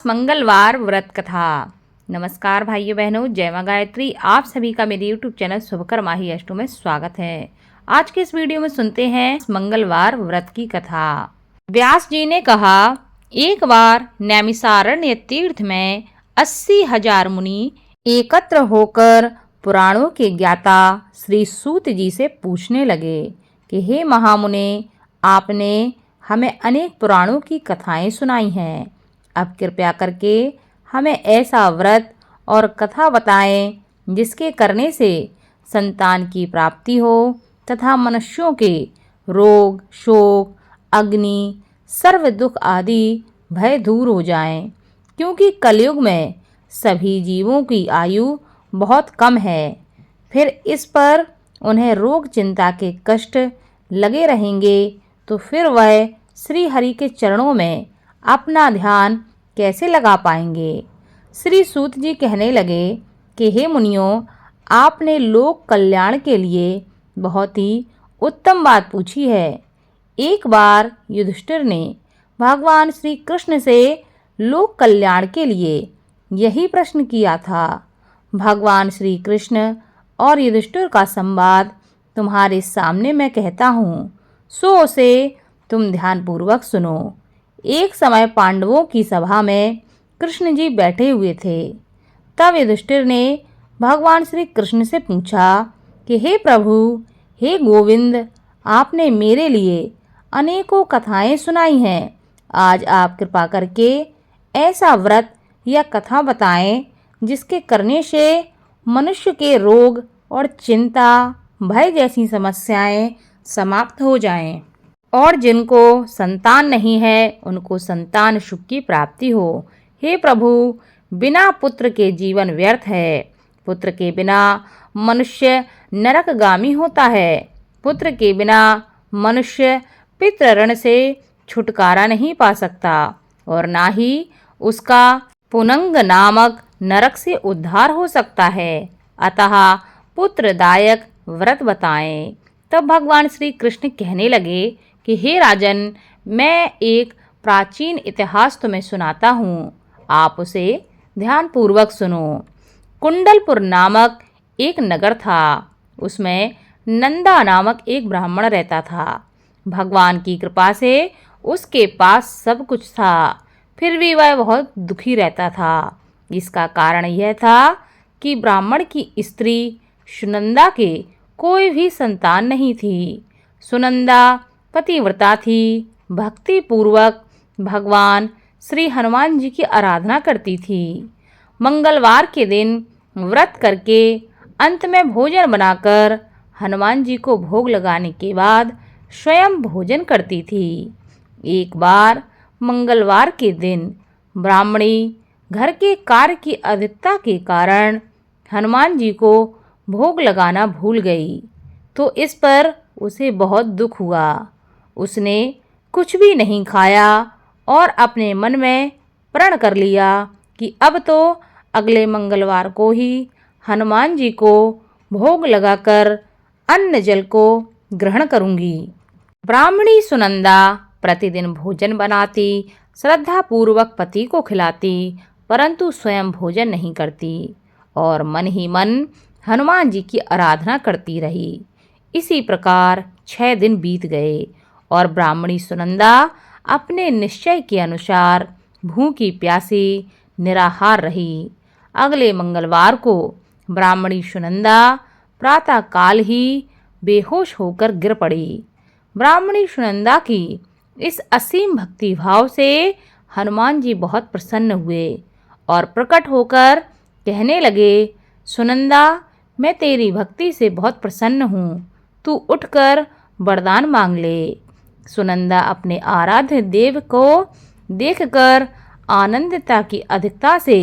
मंगलवार व्रत कथा। नमस्कार भाइयों बहनों, जय मां गायत्री। आप सभी का मेरे YouTube चैनल शुभकर्मा ही अष्टों में स्वागत है। आज के इस वीडियो में सुनते हैं मंगलवार व्रत की कथा। व्यास जी ने कहा, एक बार नैमिषारण्य तीर्थ में 80,000 मुनि एकत्र होकर पुराणों के ज्ञाता श्री सूत जी से पूछने लगे कि हे महामुने, आपने हमें अनेक पुराणों की कथाएं सुनाई हैं। अब कृपया करके हमें ऐसा व्रत और कथा बताएं जिसके करने से संतान की प्राप्ति हो तथा मनुष्यों के रोग, शोक, अग्नि, सर्व दुख आदि भय दूर हो जाएं, क्योंकि कलयुग में सभी जीवों की आयु बहुत कम है। फिर इस पर उन्हें रोग चिंता के कष्ट लगे रहेंगे तो फिर वह श्री हरि के चरणों में अपना ध्यान कैसे लगा पाएंगे। श्री सूत जी कहने लगे कि हे मुनियों, आपने लोक कल्याण के लिए बहुत ही उत्तम बात पूछी है। एक बार युधिष्ठिर ने भगवान श्री कृष्ण से लोक कल्याण के लिए यही प्रश्न किया था। भगवान श्री कृष्ण और युधिष्ठिर का संवाद तुम्हारे सामने मैं कहता हूँ, सो उसे तुम ध्यानपूर्वक सुनो। एक समय पांडवों की सभा में कृष्ण जी बैठे हुए थे। तब युधिष्ठिर ने भगवान श्री कृष्ण से पूछा कि हे प्रभु, हे गोविंद, आपने मेरे लिए अनेकों कथाएं सुनाई हैं। आज आप कृपा करके ऐसा व्रत या कथा बताएं जिसके करने से मनुष्य के रोग और चिंता, भय जैसी समस्याएं समाप्त हो जाएं, और जिनको संतान नहीं है उनको संतान सुख की प्राप्ति हो। हे प्रभु, बिना पुत्र के जीवन व्यर्थ है। पुत्र के बिना मनुष्य नरकगामी होता है। पुत्र के बिना मनुष्य पितृ से छुटकारा नहीं पा सकता और ना ही उसका पुनंग नामक नरक से उद्धार हो सकता है। अतः पुत्रदायक व्रत बताएं। तब भगवान श्री कृष्ण कहने लगे कि हे राजन, मैं एक प्राचीन इतिहास तुम्हें सुनाता हूँ, आप उसे ध्यानपूर्वक सुनो। कुंडलपुर नामक एक नगर था। उसमें नंदा नामक एक ब्राह्मण रहता था। भगवान की कृपा से उसके पास सब कुछ था, फिर भी वह बहुत दुखी रहता था। इसका कारण यह था कि ब्राह्मण की स्त्री सुनंदा के कोई भी संतान नहीं थी। सुनंदा पतिव्रता थी, भक्ति पूर्वक भगवान श्री हनुमान जी की आराधना करती थी। मंगलवार के दिन व्रत करके अंत में भोजन बनाकर हनुमान जी को भोग लगाने के बाद स्वयं भोजन करती थी। एक बार मंगलवार के दिन ब्राह्मणी घर के कार्य की अधिकता के कारण हनुमान जी को भोग लगाना भूल गई, तो इस पर उसे बहुत दुख हुआ। उसने कुछ भी नहीं खाया और अपने मन में प्रण कर लिया कि अब तो अगले मंगलवार को ही हनुमान जी को भोग लगाकर अन्न जल को ग्रहण करूंगी। ब्राह्मणी सुनंदा प्रतिदिन भोजन बनाती, श्रद्धा पूर्वक पति को खिलाती, परंतु स्वयं भोजन नहीं करती और मन ही मन हनुमान जी की आराधना करती रही। इसी प्रकार 6 दिन बीत गए और ब्राह्मणी सुनंदा अपने निश्चय के अनुसार भूखी प्यासी निराहार रही। अगले मंगलवार को ब्राह्मणी सुनंदा प्रातः काल ही बेहोश होकर गिर पड़ी। ब्राह्मणी सुनंदा की इस असीम भक्ति भाव से हनुमान जी बहुत प्रसन्न हुए और प्रकट होकर कहने लगे, सुनंदा, मैं तेरी भक्ति से बहुत प्रसन्न हूँ, तू उठकर वरदान मांग ले। सुनंदा अपने आराध्य देव को देखकर आनंदता की अधिकता से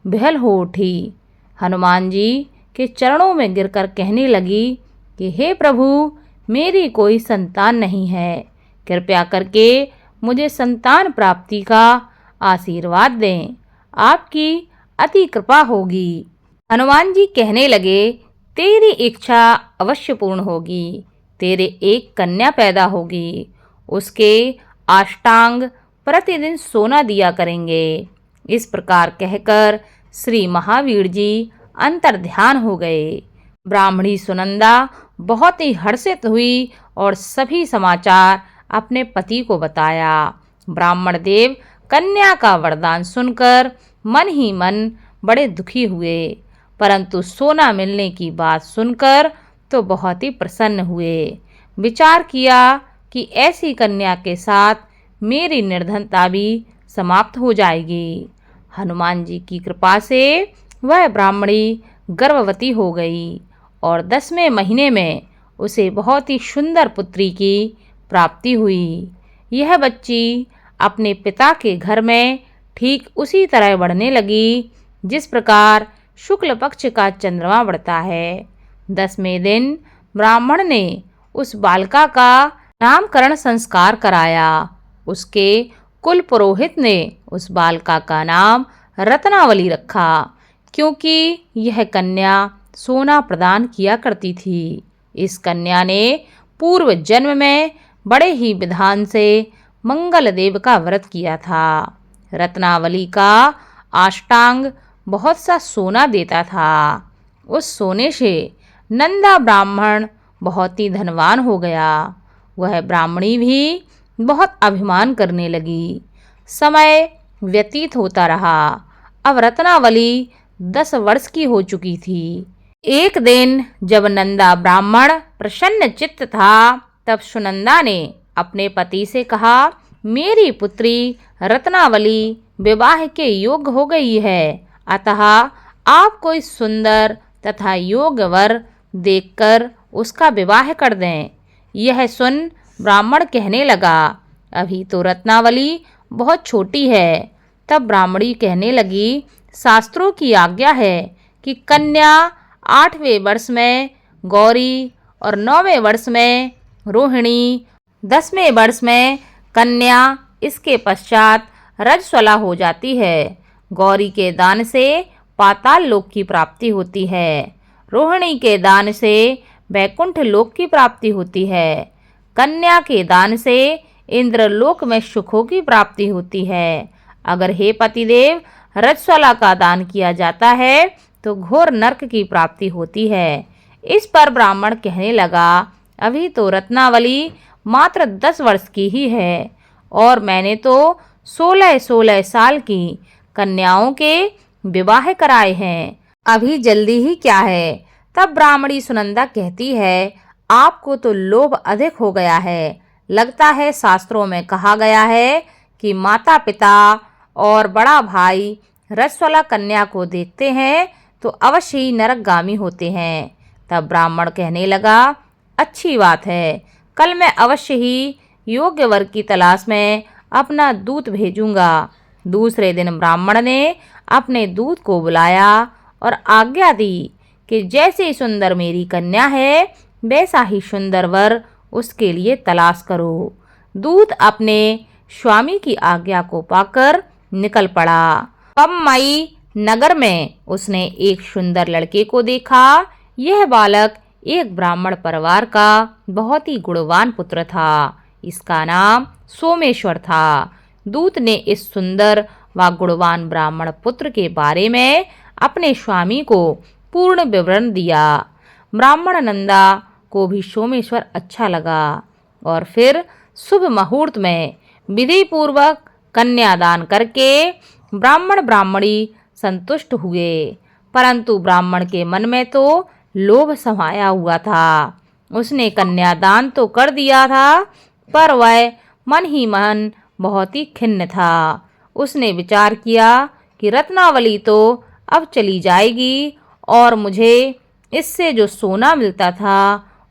बेहल हो उठी। हनुमान जी के चरणों में गिरकर कहने लगी कि हे प्रभु, मेरी कोई संतान नहीं है, कृपया करके मुझे संतान प्राप्ति का आशीर्वाद दें, आपकी अति कृपा होगी। हनुमान जी कहने लगे, तेरी इच्छा अवश्य पूर्ण होगी। तेरे एक कन्या पैदा होगी, उसके अष्टांग प्रतिदिन सोना दिया करेंगे। इस प्रकार कहकर श्री महावीर जी अंतर्ध्यान हो गए। ब्राह्मणी सुनंदा बहुत ही हर्षित हुई और सभी समाचार अपने पति को बताया। ब्राह्मण देव कन्या का वरदान सुनकर मन ही मन बड़े दुखी हुए, परंतु सोना मिलने की बात सुनकर तो बहुत ही प्रसन्न हुए। विचार किया कि ऐसी कन्या के साथ मेरी निर्धनता भी समाप्त हो जाएगी। हनुमान जी की कृपा से वह ब्राह्मणी गर्भवती हो गई और 10वें महीने में उसे बहुत ही सुंदर पुत्री की प्राप्ति हुई। यह बच्ची अपने पिता के घर में ठीक उसी तरह बढ़ने लगी जिस प्रकार शुक्ल पक्ष का चंद्रमा बढ़ता है। 10वें दिन ब्राह्मण ने उस बालिका का नामकरण संस्कार कराया। उसके कुल पुरोहित ने उस बालिका का नाम रत्नावली रखा, क्योंकि यह कन्या सोना प्रदान किया करती थी। इस कन्या ने पूर्व जन्म में बड़े ही विधान से मंगल देव का व्रत किया था। रत्नावली का अष्टांग बहुत सा सोना देता था। उस सोने से नंदा ब्राह्मण बहुत ही धनवान हो गया। वह ब्राह्मणी भी बहुत अभिमान करने लगी। समय व्यतीत होता रहा। अब रत्नावली 10 वर्ष की हो चुकी थी। एक दिन जब नंदा ब्राह्मण प्रसन्न चित्त था, तब सुनंदा ने अपने पति से कहा, मेरी पुत्री रत्नावली विवाह के योग्य हो गई है, अतः आप कोई सुंदर तथा योग्य वर देखकर उसका विवाह कर दें। यह सुन ब्राह्मण कहने लगा, अभी तो रत्नावली बहुत छोटी है। तब ब्राह्मणी कहने लगी, शास्त्रों की आज्ञा है कि कन्या 8वें वर्ष में गौरी और 9वें वर्ष में रोहिणी, 10वें वर्ष में कन्या, इसके पश्चात रजस्वला हो जाती है। गौरी के दान से पाताल लोक की प्राप्ति होती है। रोहिणी के दान से वैकुंठ लोक की प्राप्ति होती है। कन्या के दान से इंद्रलोक में सुखों की प्राप्ति होती है। अगर हे पतिदेव रजस्वला का दान किया जाता है तो घोर नरक की प्राप्ति होती है। इस पर ब्राह्मण कहने लगा, अभी तो रत्नावली मात्र 10 वर्ष की ही है और मैंने तो 16-16 साल की कन्याओं के विवाह कराए हैं, अभी जल्दी ही क्या है। तब ब्राह्मणी सुनंदा कहती है, आपको तो लोभ अधिक हो गया है। लगता है शास्त्रों में कहा गया है कि माता पिता और बड़ा भाई रजस्वला कन्या को देखते हैं तो अवश्य ही नरकगामी होते हैं। तब ब्राह्मण कहने लगा, अच्छी बात है, कल मैं अवश्य ही योग्य वर की तलाश में अपना दूत भेजूंगा। दूसरे दिन ब्राह्मण ने अपने दूत को बुलाया और आज्ञा दी कि जैसे सुंदर मेरी कन्या है वैसा ही सुंदर वर उसके लिए तलाश करो। दूत अपने स्वामी की आज्ञा को पाकर निकल पड़ा। पम्मई नगर में उसने एक सुंदर लड़के को देखा। यह बालक एक ब्राह्मण परिवार का बहुत ही गुणवान पुत्र था। इसका नाम सोमेश्वर था। दूत ने इस सुंदर व गुणवान ब्राह्मण पुत्र के बारे में अपने स्वामी को पूर्ण विवरण दिया। ब्राह्मण नंदा को भी सोमेश्वर अच्छा लगा और फिर शुभ मुहूर्त में विधि पूर्वक कन्यादान करके ब्राह्मण ब्राह्मणी संतुष्ट हुए। परंतु ब्राह्मण के मन में तो लोभ समाया हुआ था। उसने कन्यादान तो कर दिया था, पर वह मन ही मन बहुत ही खिन्न था। उसने विचार किया कि रत्नावली तो अब चली जाएगी और मुझे इससे जो सोना मिलता था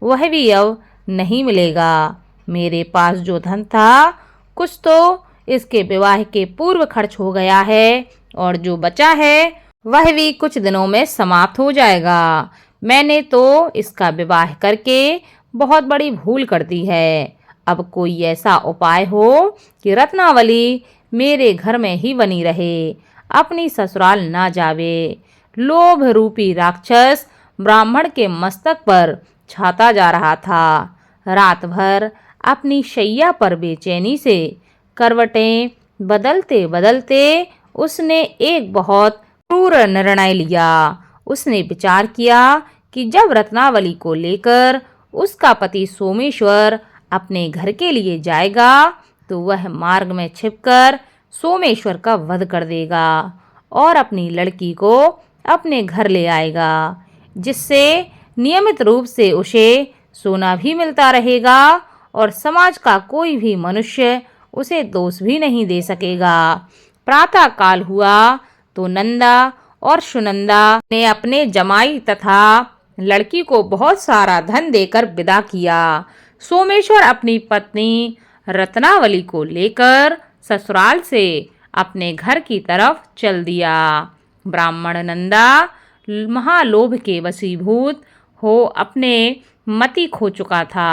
वह भी अब नहीं मिलेगा। मेरे पास जो धन था कुछ तो इसके विवाह के पूर्व खर्च हो गया है और जो बचा है वह भी कुछ दिनों में समाप्त हो जाएगा। मैंने तो इसका विवाह करके बहुत बड़ी भूल कर दी है। अब कोई ऐसा उपाय हो कि रत्नावली मेरे घर में ही बनी रहे, अपनी ससुराल ना जावे। लोभ रूपी राक्षस ब्राह्मण के मस्तक पर छाता जा रहा था। रात भर अपनी शैया पर बेचैनी से करवटें बदलते बदलते उसने एक बहुत क्रूर निर्णय लिया। उसने विचार किया कि जब रत्नावली को लेकर उसका पति सोमेश्वर अपने घर के लिए जाएगा तो वह मार्ग में छिपकर सोमेश्वर का वध कर देगा और अपनी लड़की को अपने घर ले आएगा, जिससे नियमित रूप से उसे सोना भी मिलता रहेगा और समाज का कोई भी मनुष्य उसे दोष भी नहीं दे सकेगा। प्रातः काल हुआ तो नंदा और सुनंदा ने अपने जमाई तथा लड़की को बहुत सारा धन देकर विदा किया। सोमेश्वर अपनी पत्नी रत्नावली को लेकर ससुराल से अपने घर की तरफ चल दिया। ब्राह्मण नंदा महालोभ के वशीभूत हो अपने मति खो चुका था।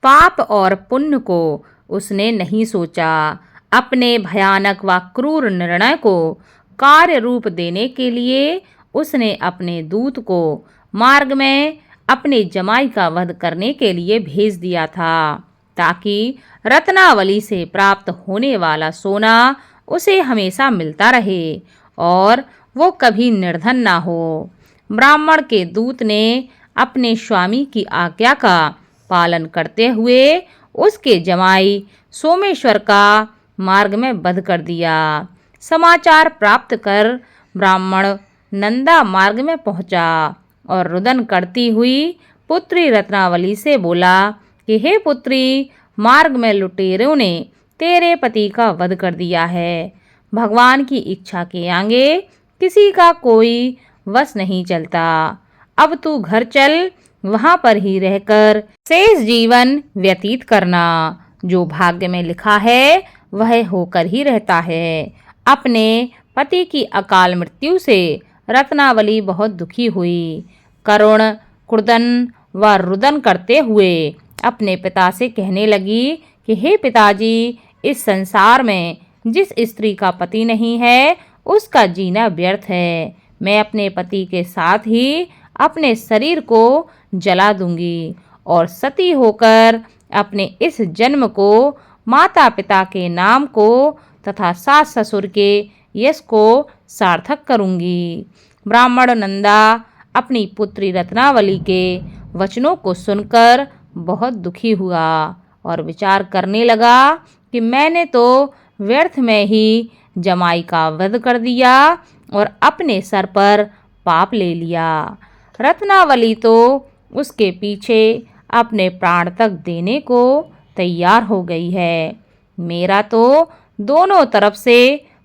पाप और पुण्य को उसने नहीं सोचा। अपने भयानक व क्रूर निर्णय को कार्य रूप देने के लिए उसने अपने दूत को मार्ग में अपने जमाई का वध करने के लिए भेज दिया था, ताकि रत्नावली से प्राप्त होने वाला सोना उसे हमेशा मिलता रहे और वो कभी निर्धन ना हो। ब्राह्मण के दूत ने अपने स्वामी की आज्ञा का पालन करते हुए उसके जमाई सोमेश्वर का मार्ग में वध कर दिया। समाचार प्राप्त कर ब्राह्मण नंदा मार्ग में पहुंचा और रुदन करती हुई पुत्री रत्नावली से बोला कि हे पुत्री, मार्ग में लुटेरों ने तेरे पति का वध कर दिया है। भगवान की इच्छा के आगे किसी का कोई वश नहीं चलता। अब तू घर चल, वहां पर ही रहकर शेष जीवन व्यतीत करना। जो भाग्य में लिखा है वह होकर ही रहता है। अपने पति की अकाल मृत्यु से रत्नावली बहुत दुखी हुई। करुण कुर्दन व रुदन करते हुए अपने पिता से कहने लगी कि हे पिताजी, इस संसार में जिस स्त्री का पति नहीं है उसका जीना व्यर्थ है। मैं अपने पति के साथ ही अपने शरीर को जला दूंगी और सती होकर अपने इस जन्म को, माता पिता के नाम को तथा सास ससुर के यश को सार्थक करूंगी। ब्राह्मण नंदा अपनी पुत्री रत्नावली के वचनों को सुनकर बहुत दुखी हुआ और विचार करने लगा कि मैंने तो व्यर्थ में ही जमाई का वध कर दिया और अपने सर पर पाप ले लिया। रत्नावली तो उसके पीछे अपने प्राण तक देने को तैयार हो गई है। मेरा तो दोनों तरफ से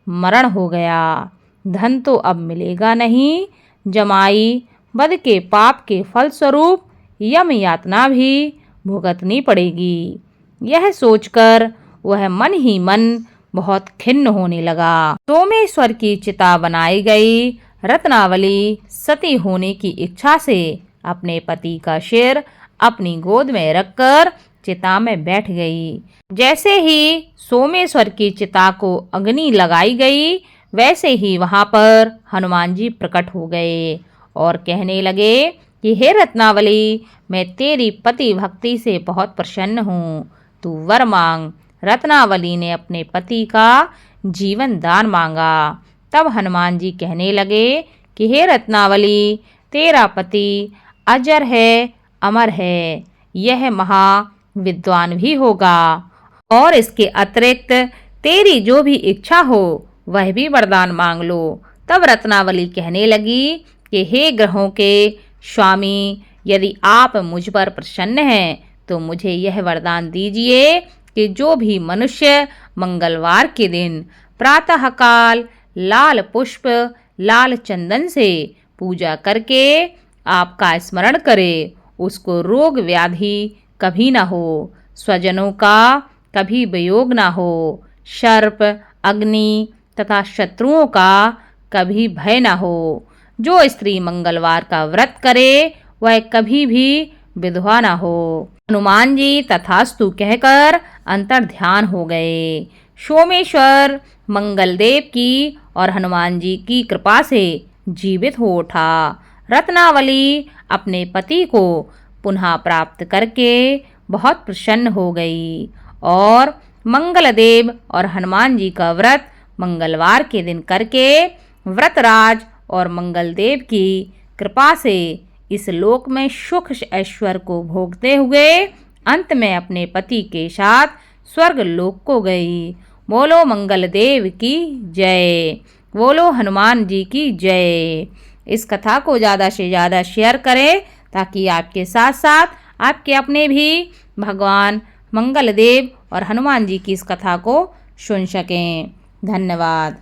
मरण हो गया। धन तो अब मिलेगा नहीं। जमाई वध के पाप के फलस्वरूप यम यातना भी भुगतनी पड़ेगी। यह सोचकर वह मन ही मन बहुत खिन्न होने लगा। सोमेश्वर की चिता बनाई गई। रत्नावली सती होने की इच्छा से अपने पति का सिर अपनी गोद में रखकर चिता में बैठ गई। जैसे ही सोमेश्वर की चिता को अग्नि लगाई गई, वैसे ही वहां पर हनुमान जी प्रकट हो गए और कहने लगे कि हे रत्नावली, मैं तेरी पति भक्ति से बहुत प्रसन्न हूँ, तू वर मांग। रत्नावली ने अपने पति का जीवन दान मांगा। तब हनुमान जी कहने लगे कि हे रत्नावली, तेरा पति अजर है, अमर है, यह महाविद्वान भी होगा और इसके अतिरिक्त तेरी जो भी इच्छा हो वह भी वरदान मांग लो। तब रत्नावली कहने लगी कि हे ग्रहों के स्वामी, यदि आप मुझ पर प्रसन्न हैं तो मुझे यह वरदान दीजिए कि जो भी मनुष्य मंगलवार के दिन प्रातःकाल लाल पुष्प लाल चंदन से पूजा करके आपका स्मरण करे, उसको रोग व्याधि कभी न हो, स्वजनों का कभी वियोग न हो, सर्प अग्नि तथा शत्रुओं का कभी भय न हो। जो स्त्री मंगलवार का व्रत करे वह कभी भी विधवा न हो। हनुमान जी तथास्तु कहकर अंतर ध्यान हो गए। सोमेश्वर मंगलदेव की और हनुमान जी की कृपा से जीवित हो उठा। रत्नावली अपने पति को पुनः प्राप्त करके बहुत प्रसन्न हो गई और मंगलदेव और हनुमान जी का व्रत मंगलवार के दिन करके व्रतराज और मंगल देव की कृपा से इस लोक में सुख ऐश्वर्य को भोगते हुए अंत में अपने पति के साथ स्वर्ग लोक को गई। बोलो मंगल देव की जय, बोलो हनुमान जी की जय। इस कथा को ज़्यादा से ज़्यादा शेयर करें ताकि आपके साथ साथ आपके अपने भी भगवान मंगल देव और हनुमान जी की इस कथा को सुन सकें। धन्यवाद।